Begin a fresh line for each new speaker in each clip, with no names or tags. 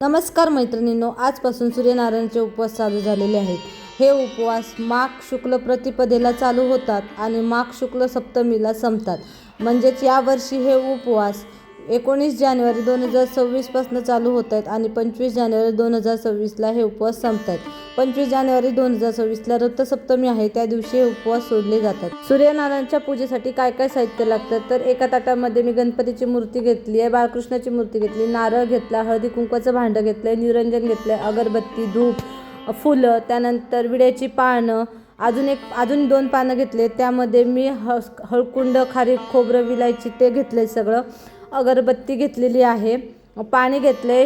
नमस्कार मैत्रिणींनो, आजपासून सूर्यनारायणाचे उपवास चालू झालेले आहेत। हे उपवास माघ शुक्ल प्रतिपदेला चालू होतात आणि माघ शुक्ल सप्तमीला संपतात। म्हणजेच यावर्षी हे उपवास 19 जानेवारी 2026 पासून चालू होत आहेत आणि 25 जानेवारी 2026ला हे उपवास संपतात। 25 जानेवारी 2026ला रथसप्तमी आहे, त्या दिवशी हे उपवास सोडले जातात। सूर्यनारायणाच्या पूजेसाठी काय काय साहित्य लागतं तर एका ताटामध्ये मी गणपतीची मूर्ती घेतली आहे, बाळकृष्णाची मूर्ती घेतली, नारळ घेतला, हळदी कुंकवाचं भांडं घेतलंय, निरंजन घेतलंय, अगरबत्ती, धूप, फुलं, त्यानंतर विड्याची पानं, अजून 2 पानं घेतले, त्यामध्ये मी हळकुंड, खारीक, खोबरं, विलायची ते घेतले सगळं, अगरबत्ती घेतलेली आहे, पाणी घेतले,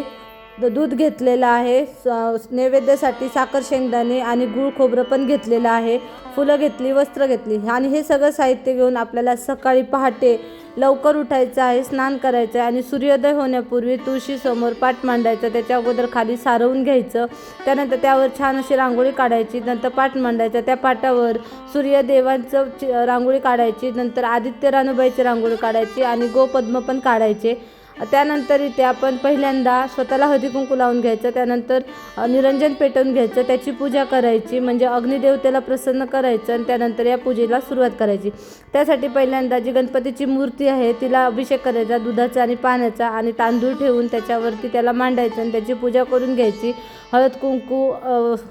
दूध घेतलेलं आहे, नैवेद्यासाठी साखर, शेंगदाणे आणि गूळ खोबरं पण घेतलेलं आहे, फुलं घेतली, वस्त्र घेतली आणि हे सगळं साहित्य घेऊन आपल्याला सकाळी पहाटे लवकर उठायचं आहे, स्नान करायचं आहे आणि सूर्योदय होण्यापूर्वी तुळशीसमोर पाट मांडायचं, त्याच्या अगोदर खाली सारवून घ्यायचं, त्यानंतर त्यावर छान अशी रांगोळी काढायची, नंतर पाट मांडायचा, त्या पाटावर सूर्यदेवांचं रांगोळी काढायची, नंतर आदित्य रानूबाईची रांगोळी काढायची आणि गोपद्म पण काढायचे। त्यानंतर इथे आपण पहिल्यांदा स्वतःला हळदी कुंकू लावून घ्यायचं, त्यानंतर निरंजन पेटवून घ्यायचं, त्याची पूजा करायची, म्हणजे अग्निदेवतेला प्रसन्न करायचं आणि त्यानंतर या पूजेला सुरुवात करायची। त्यासाठी पहिल्यांदा जी गणपतीची मूर्ती आहे तिला अभिषेक करायचा दुधाचा आणि पाण्याचा आणि तांदूळ ठेवून त्याच्यावरती त्याला मांडायचं आणि त्याची पूजा करून घ्यायची। हळद कुंकू,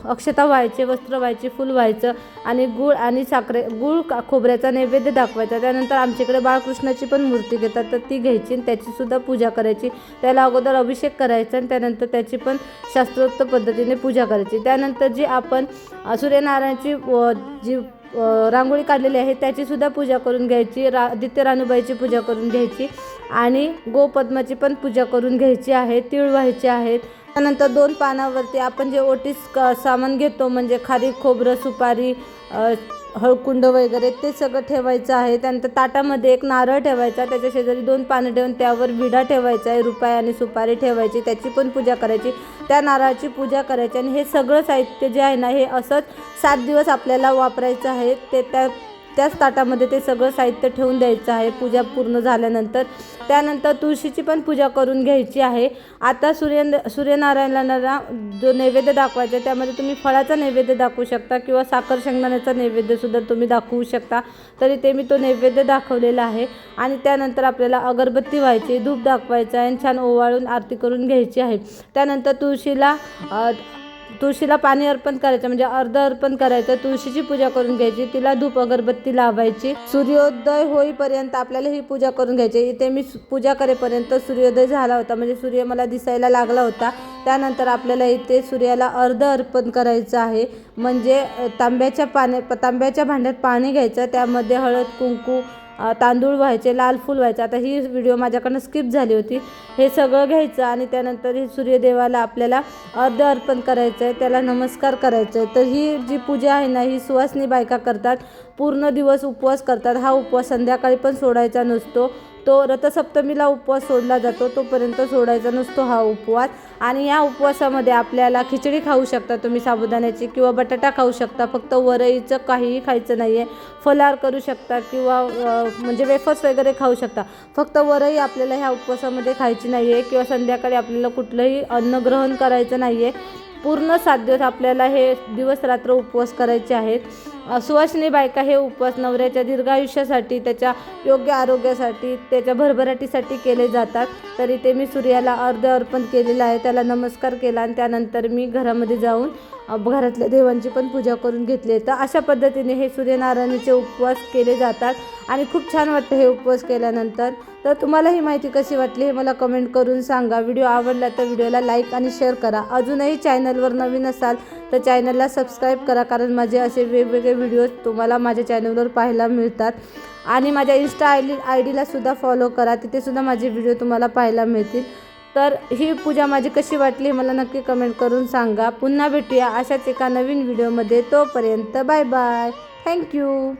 अक्षता व्हायचे, वस्त्र व्हायचे, फुल व्हायचं आणि गूळ आणि गूळ खोबऱ्याचा नैवेद्य दाखवायचा। त्यानंतर आमच्याकडे बाळकृष्णाची पण मूर्ती घेतात तर ती घ्यायची आणि त्याचीसुद्धा पूजा करायची, त्याला अगोदर अभिषेक करायचा आणि त्यानंतर त्याची पण शास्त्रोक्त पद्धतीने पूजा करायची। त्यानंतर जी आपण सूर्यनारायणाची जी रांगोळी काढलेली आहे त्याचीसुद्धा पूजा करून घ्यायची, आदित्य रानूबाईची पूजा करून घ्यायची आणि गोपद्माची पण पूजा करून घ्यायची आहे, तीळ व्हायचे आहेत। त्यानंतर 2 पानावरती आपण जे ओटीस सामान घेतो म्हणजे खारीक, खोबरं, सुपारी, हळकुंड वगैरे ते सगळं ठेवायचं आहे। त्यानंतर ताटामध्ये एक नारळ ठेवायचा, त्याच्या शेजारी 2 पानं ठेवून त्यावर विडा ठेवायचा आहे, रुपये आणि सुपारी ठेवायची, त्याची पण पूजा करायची, त्या नारळाची पूजा करायची आणि हे सगळं साहित्य जे आहे ना हे असंच 7 दिवस आपल्याला वापरायचं आहे। ते त्याच ताटामध्ये ते सगळं साहित्य ठेवून द्यायचं आहे पूजा पूर्ण झाल्यानंतर। त्यानंतर तुळशीची पण पूजा करून घ्यायची आहे। आता सूर्यनारायणाला जो नैवेद्य दाखवायचा त्यामध्ये तुम्ही फळाचा नैवेद्य दाखवू शकता किंवा साखर शेंगदाण्याचा नैवेद्यसुद्धा तुम्ही दाखवू शकता, तरी ते मी तो नैवेद्य दाखवलेला आहे। आणि त्यानंतर आपल्याला अगरबत्ती व्हायची, धूप दाखवायचा आहे आणि छान ओवाळून आरती करून घ्यायची आहे। त्यानंतर तुळशीला पाणी अर्पण करायचं, म्हणजे अर्ध अर्पण करायचं, तुळशीची पूजा करून घ्यायची, तिला धूप अगरबत्ती लावायची। सूर्योदय होईपर्यंत आपल्याला ही पूजा करून घ्यायची। इथे मी पूजा करेपर्यंत सूर्योदय झाला होता, म्हणजे सूर्य मला दिसायला लागला होता। त्यानंतर आपल्याला इथे सूर्याला अर्ध अर्पण करायचं आहे, म्हणजे तांब्याच्या भांड्यात पाणी घ्यायचं, त्यामध्ये हळद कुंकू, तांदूळ व्हायचे, लाल फूल व्हायचं। आता ही व्हिडिओ माझ्याकडनं स्किप झाली होती, हे सगळं घ्यायचं आणि त्यानंतर ही सूर्यदेवाला आपल्याला अर्ध अर्पण करायचं आहे, त्याला नमस्कार करायचं आहे। तर ही जी पूजा आहे ना ही सुवासिनी बायका करतात, पूर्ण दिवस उपवास करतात। हा उपवास संध्याकाळी पण सोडायचा नसतो, तो रथसप्तमीला उपवास सोडला जातो, तोपर्यंत सोडायचा नसतो हा उपवास। आणि या उपवासामध्ये आपल्याला खिचडी खाऊ शकता तुम्ही साबुदाण्याची किंवा बटाटा खाऊ शकता, फक्त वरईचं काहीही खायचं नाही आहे। फलाहार करू शकता किंवा म्हणजे वेफर्स वगैरे खाऊ शकता, फक्त वरई आपल्याला ह्या उपवासामध्ये खायची नाही आहे किंवा संध्याकाळी आपल्याला कुठलंही अन्न ग्रहण करायचं नाही आहे। पूर्ण 7 दिवस आपल्याला हे दिवस रात्र उपवास करायचे आहेत। सुवासिनी बायका हे उपवास नवऱ्याच्या दीर्घायुष्यासाठी, त्याच्या योग्य आरोग्यासाठी, त्याच्या भरभराटीसाठी केले जातात। तरी ते मी सूर्याला अर्ध अर्पण केलेलं आहे, त्याला नमस्कार केला आणि त्यानंतर मी घरामध्ये जाऊन घरातल्या देवांची पण पूजा करून घेतली आहे। तर अशा पद्धतीने हे सूर्यनारायणाचे उपवास केले जातात आणि खूप छान वाटतं हे उपवास केल्यानंतर। तर तुम्हाला ही माहिती कशी वाटली हे मला कमेंट करून सांगा। व्हिडिओ आवडला तर व्हिडिओला लाईक आणि शेअर करा। अजूनही चॅनलवर नवीन असाल तर चॅनलला सबस्क्राईब करा, कारण माझे असे वेगवेगळे व्हिडिओज तुम्हाला माझ्या चॅनलवर पाहायला मिळतात। आणि माझ्या इंस्टा आयडीला सुद्धा फॉलो करा, तिथेसुद्धा माझे व्हिडिओ तुम्हाला पाहायला मिळतील। तर ही पूजा माझी कशी वाटली मला नक्की कमेंट करून सांगा। पुन्हा भेटूया अशाच एका नवीन व्हिडिओमध्ये, तोपर्यंत बाय बाय, थँक्यू।